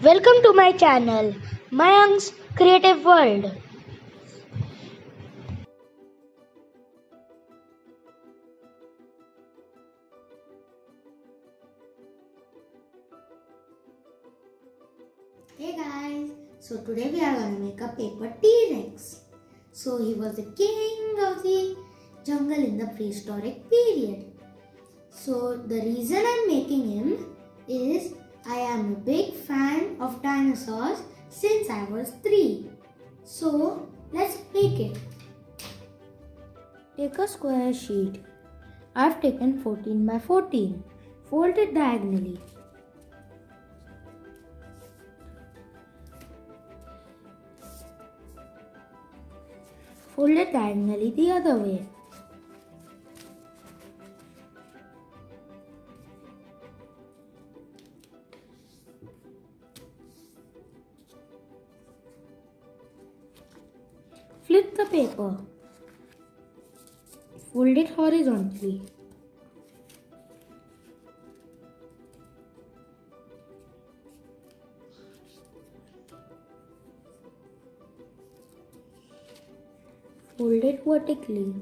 Welcome to my channel, Mayank's Creative World. Hey guys, so today we are gonna make a paper T-Rex. So he was the king of the jungle in the prehistoric period. So the reason I'm making him is I am a big fan of dinosaurs since I was 3. So let's make it. Take a square sheet. I've taken 14 by 14. Fold it diagonally. Fold it diagonally the other way. Flip the paper. Fold it horizontally. Fold it vertically.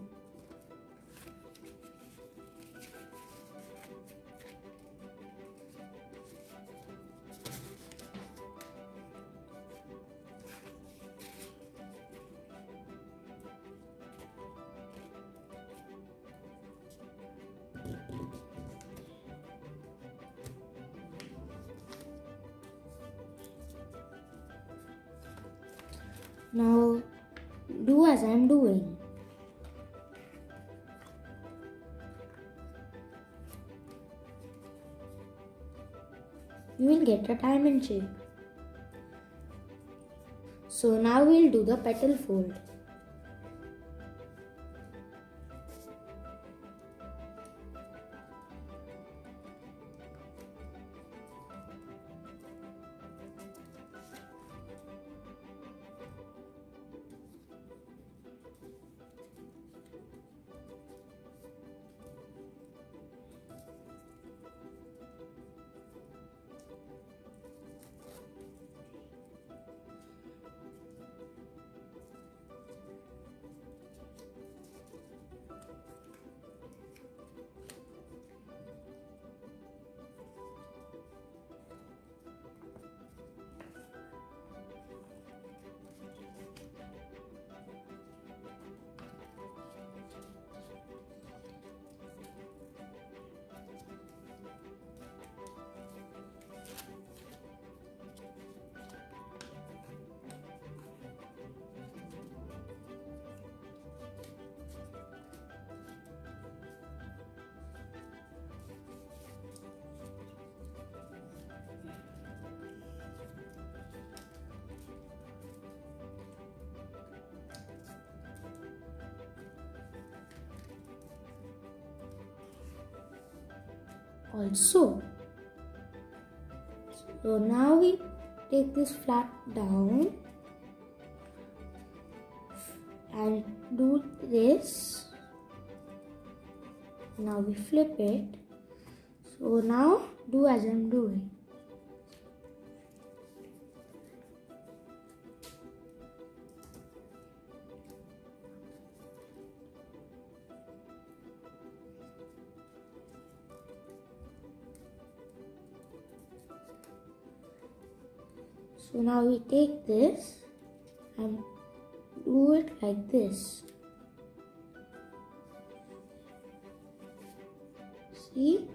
Now do as I am doing. You will get a diamond shape. So now we'll do the petal fold. Also, so now we take this flat down and do this. Now we flip it. So now do as I'm doing. So now we take this and do it like this. See?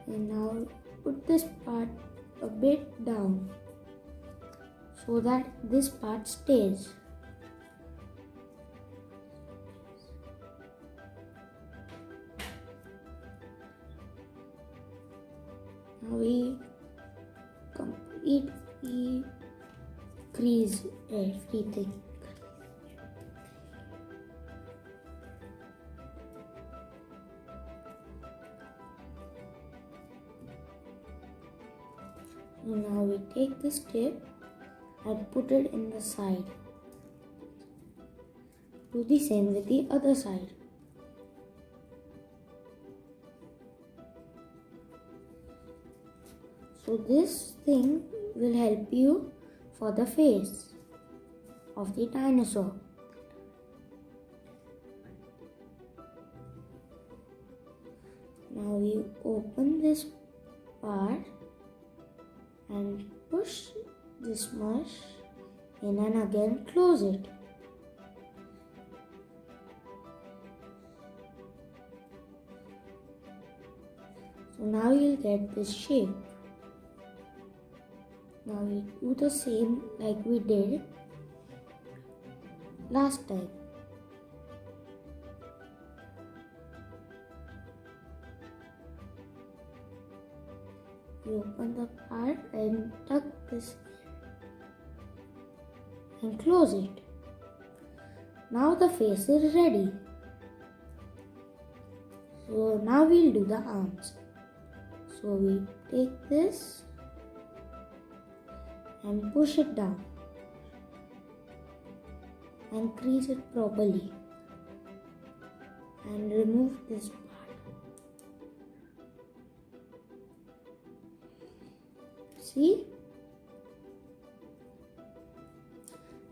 And now put this part a bit down so that this part stays. Now we completely crease everything. Now we take this tip and put it in the side. Do the same with the other side. So this thing will help you for the face of the dinosaur. Now you open this part and push this mush in and again close it. So now you'll get this shape. Now we do the same like we did last time. You open the part and tuck this and close it. Now the face is ready. So now we'll do the arms. So we take this and push it down and crease it properly and remove this part. See?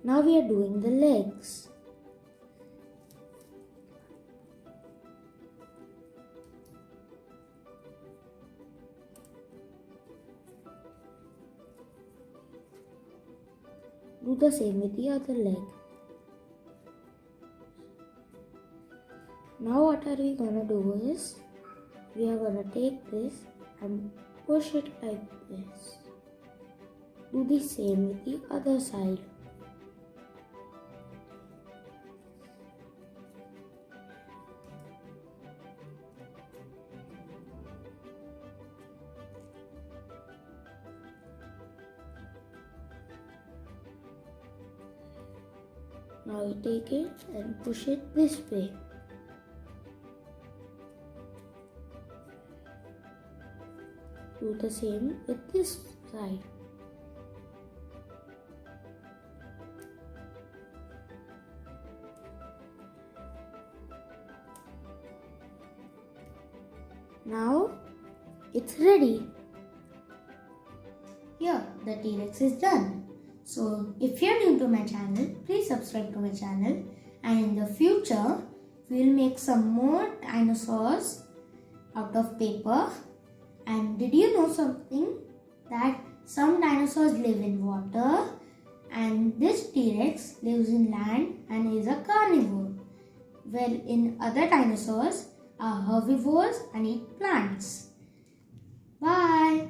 Now we are doing the legs. Do the same with the other leg. Now what are we gonna do is, we are gonna take this and push it like this. Do the same with the other side. Now you take it and push it this way. Do the same with this side. Now it's ready. Here, the T-Rex is done. So, if you're new to my channel, please subscribe to my channel. And in the future, we'll make some more dinosaurs out of paper. And did you know something? That some dinosaurs live in water and this T-Rex lives in land and is a carnivore. Well, in other dinosaurs are herbivores and eat plants. Bye.